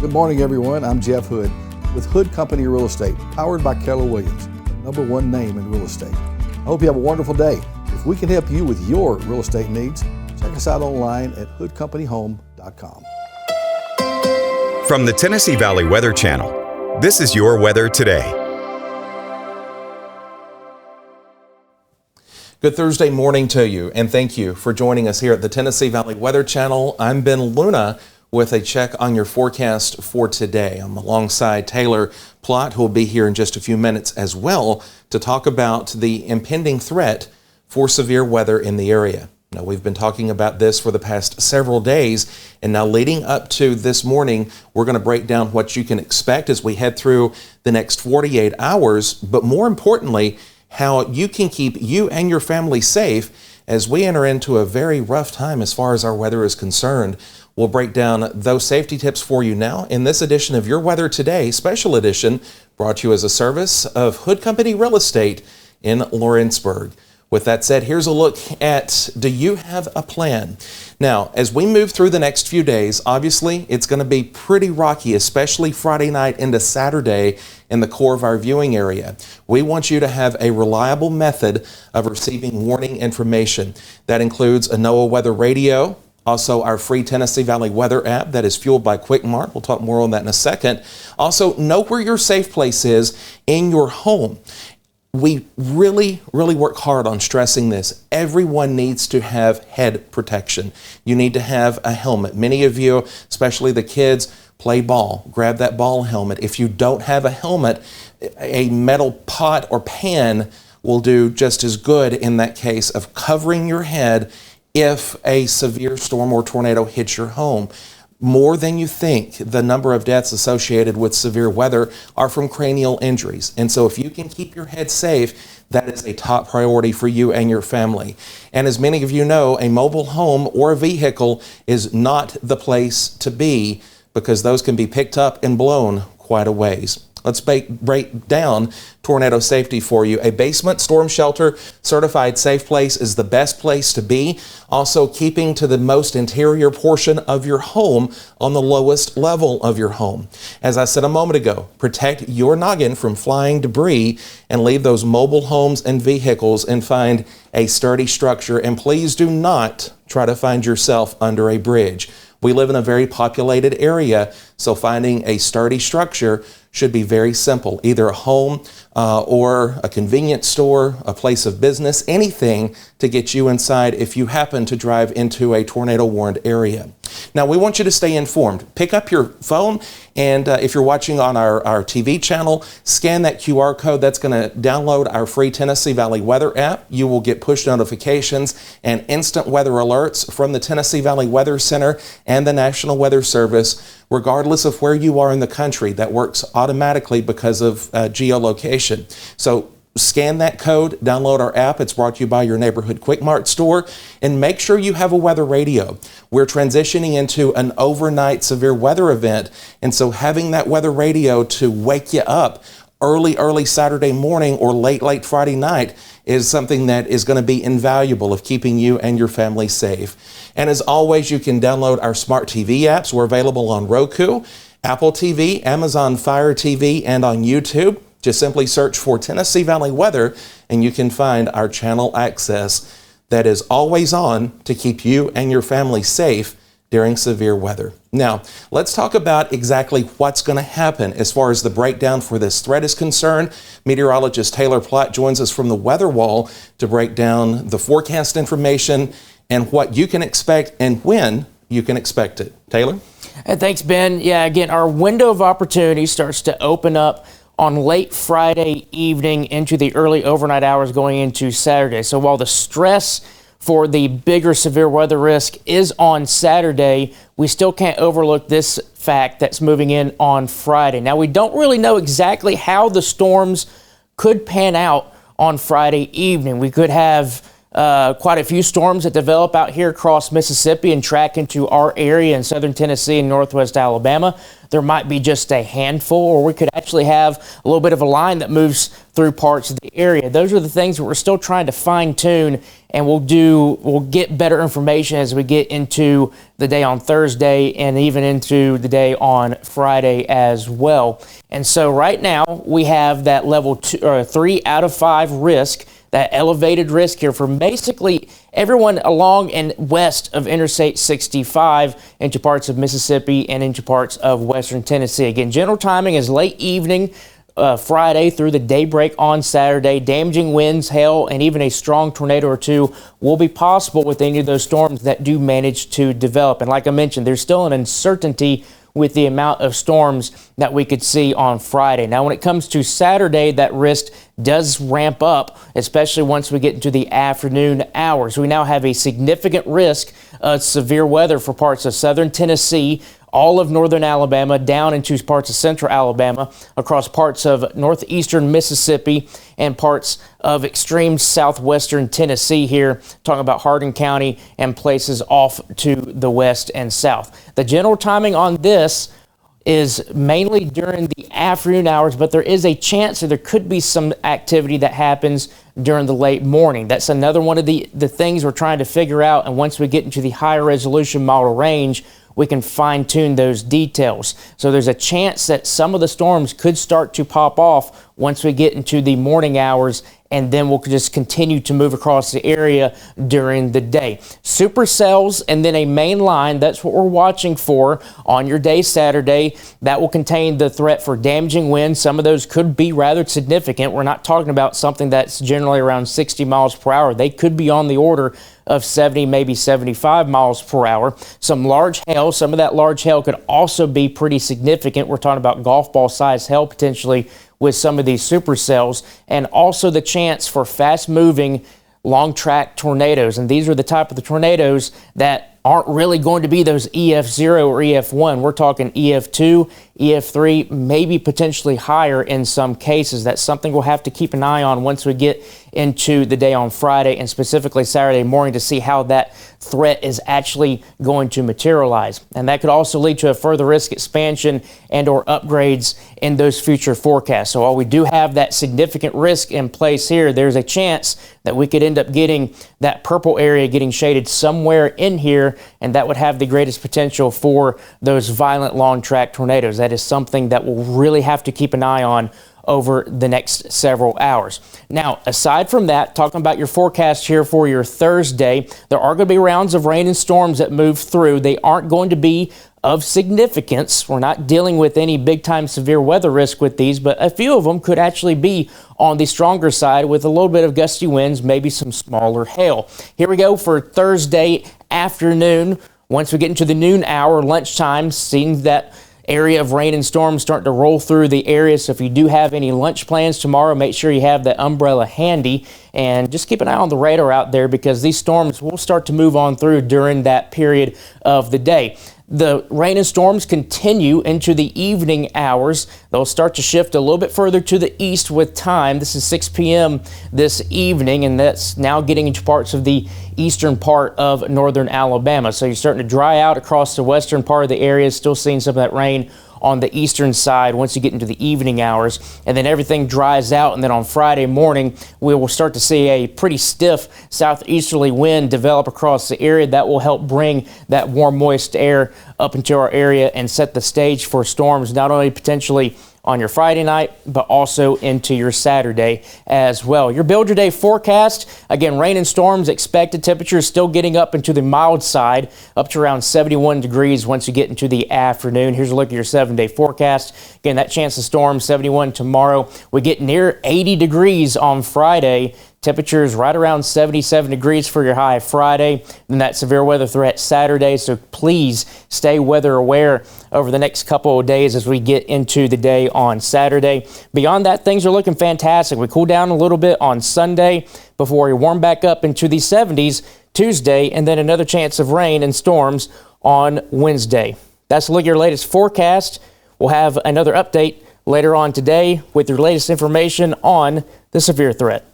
Good morning, everyone. I'm Jeff Hood with Hood Company Real Estate, powered by Keller Williams, the #1 name in real estate. I hope you have a wonderful day. If we can help you with your real estate needs, check us out online at hoodcompanyhome.com. From the Tennessee Valley Weather Channel, this is your weather today. Good Thursday morning to you, and thank you for joining us here at the Tennessee Valley Weather Channel. I'm Ben Luna with a check on your forecast for today. I'm alongside Taylor Plott, who will be here in just a few minutes as well to talk about the impending threat for severe weather in the area. Now, we've been talking about this for the past several days, and now leading up to this morning, we're going to break down what you can expect as we head through the next 48 hours, but more importantly, how you can keep you and your family safe as we enter into a very rough time as far as our weather is concerned. We'll break down those safety tips for you now in this edition of Your Weather Today, special edition, brought to you as a service of Hood Company Real Estate in Lawrenceburg. With that said, here's a look at, do you have a plan? Now, as we move through the next few days, obviously it's going to be pretty rocky, especially Friday night into Saturday in the core of our viewing area. We want you to have a reliable method of receiving warning information. That includes a NOAA weather radio, also our free Tennessee Valley Weather app that is fueled by QuickMart. We'll talk more on that in a second. Also, know where your safe place is in your home. We really work hard on stressing this. Everyone needs to have head protection. You need to have a helmet. Many of you, especially the kids, play ball. Grab that ball helmet. If you don't have a helmet, a metal pot or pan will do just as good in that case of covering your head if a severe storm or tornado hits your home. More than you think, the number of deaths associated with severe weather are from cranial injuries. And so if you can keep your head safe, that is a top priority for you and your family. And as many of you know, a mobile home or a vehicle is not the place to be because those can be picked up and blown quite a ways. Let's break down tornado safety for you. A basement storm shelter certified safe place is the best place to be. Also, keeping to the most interior portion of your home on the lowest level of your home. As I said a moment ago, protect your noggin from flying debris and leave those mobile homes and vehicles and find a sturdy structure. And please do not try to find yourself under a bridge. We live in a very populated area, so finding a sturdy structure should be very simple. Either a home or a convenience store, a place of business, anything to get you inside if you happen to drive into a tornado-warned area. Now, we want you to stay informed. Pick up your phone, and if you're watching on our TV channel, scan that QR code. That's going to download our free Tennessee Valley Weather app. You will get push notifications and instant weather alerts from the Tennessee Valley Weather Center and the National Weather Service, regardless of where you are in the country. That works automatically because of geolocation. So scan that code, download our app. It's brought to you by your neighborhood QuickMart store, and make sure you have a weather radio. We're transitioning into an overnight severe weather event, and so having that weather radio to wake you up early Saturday morning or late Friday night is something that is going to be invaluable of keeping you and your family safe. And as always, you can download our smart TV apps. We're available on Roku, Apple TV, Amazon Fire TV, and on YouTube. Just simply search for Tennessee Valley Weather, and you can find our channel access that is always on to keep you and your family safe during severe weather. Now, let's talk about exactly what's going to happen as far as the breakdown for this threat is concerned. Meteorologist Taylor Plott joins us from the weather wall to break down the forecast information and what you can expect and when you can expect it. Taylor? Thanks, Ben. Yeah, again, our window of opportunity starts to open up on late Friday evening into the early overnight hours going into Saturday. So while the stress for the bigger severe weather risk is on Saturday, we still can't overlook this fact that's moving in on Friday. Now, we don't really know exactly how the storms could pan out on Friday evening. We could have quite a few storms that develop out here across Mississippi and track into our area in southern Tennessee and northwest Alabama. There might be just a handful, or we could actually have a little bit of a line that moves through parts of the area. Those are the things that we're still trying to fine tune, and we'll get better information as we get into the day on Thursday and even into the day on Friday as well. And so right now we have that level 3 out of 5 risk, that elevated risk here for basically everyone along and west of Interstate 65 into parts of Mississippi and into parts of western Tennessee. Again, general timing is late evening Friday through the daybreak on Saturday. Damaging winds, hail, and even a strong tornado or two will be possible with any of those storms that do manage to develop. And like I mentioned, there's still an uncertainty with the amount of storms that we could see on Friday. Now, when it comes to Saturday, that risk does ramp up, especially once we get into the afternoon hours. We now have a significant risk of severe weather for parts of southern Tennessee, all of northern Alabama, down into parts of central Alabama, across parts of northeastern Mississippi, and parts of extreme southwestern Tennessee here, talking about Hardin County and places off to the west and south. The general timing on this is mainly during the afternoon hours, but there is a chance that there could be some activity that happens during the late morning. That's another one of the things we're trying to figure out, and once we get into the higher resolution model range, we can fine-tune those details. So there's a chance that some of the storms could start to pop off once we get into the morning hours, and then we'll just continue to move across the area during the day. Supercells and then a main line, that's what we're watching for on your day Saturday. That will contain the threat for damaging winds. Some of those could be rather significant. We're not talking about something that's generally around 60 miles per hour. They could be on the order of 70, maybe 75 miles per hour. Some large hail, some of that large hail could also be pretty significant. We're talking about golf ball size hail potentially with some of these supercells, and also the chance for fast moving long track tornadoes. And these are the type of the tornadoes that aren't really going to be those EF0 or EF1. We're talking EF2, EF3, maybe potentially higher in some cases. That's something we'll have to keep an eye on once we get into the day on Friday and specifically Saturday morning to see how that threat is actually going to materialize. And that could also lead to a further risk expansion and or upgrades in those future forecasts. So while we do have that significant risk in place here, there's a chance that we could end up getting that purple area getting shaded somewhere in here, and that would have the greatest potential for those violent long track tornadoes. That is something that we'll really have to keep an eye on over the next several hours. Now, aside from that, talking about your forecast here for your Thursday, there are going to be rounds of rain and storms that move through. They aren't going to be of significance. We're not dealing with any big-time severe weather risk with these, but a few of them could actually be on the stronger side with a little bit of gusty winds, maybe some smaller hail. Here we go for Thursday afternoon. Once we get into the noon hour, lunchtime, seeing that area of rain and storms starting to roll through the area. So if you do have any lunch plans tomorrow, make sure you have that umbrella handy, and just keep an eye on the radar out there because these storms will start to move on through during that period of the day. The rain and storms continue into the evening hours. They'll start to shift a little bit further to the east with time. This is 6 p.m. this evening, and that's now getting into parts of the eastern part of northern Alabama. So you're starting to dry out across the western part of the area, still seeing some of that rain on the eastern side once you get into the evening hours, and then everything dries out, and then on Friday morning we will start to see a pretty stiff southeasterly wind develop across the area. That will help bring that warm moist air up into our area and set the stage for storms, not only potentially on your Friday night, but also into your Saturday as well. Your Build Your Day forecast, again, rain and storms expected. Temperatures still getting up into the mild side, up to around 71 degrees once you get into the afternoon. Here's a look at your 7-day forecast. Again, that chance of storm, 71 tomorrow. We get near 80 degrees on Friday. Temperatures right around 77 degrees for your high Friday, and that severe weather threat Saturday. So please stay weather aware over the next couple of days as we get into the day on Saturday. Beyond that, things are looking fantastic. We cool down a little bit on Sunday before we warm back up into the 70s Tuesday, and then another chance of rain and storms on Wednesday. That's a look at your latest forecast. We'll have another update later on today with your latest information on the severe threat.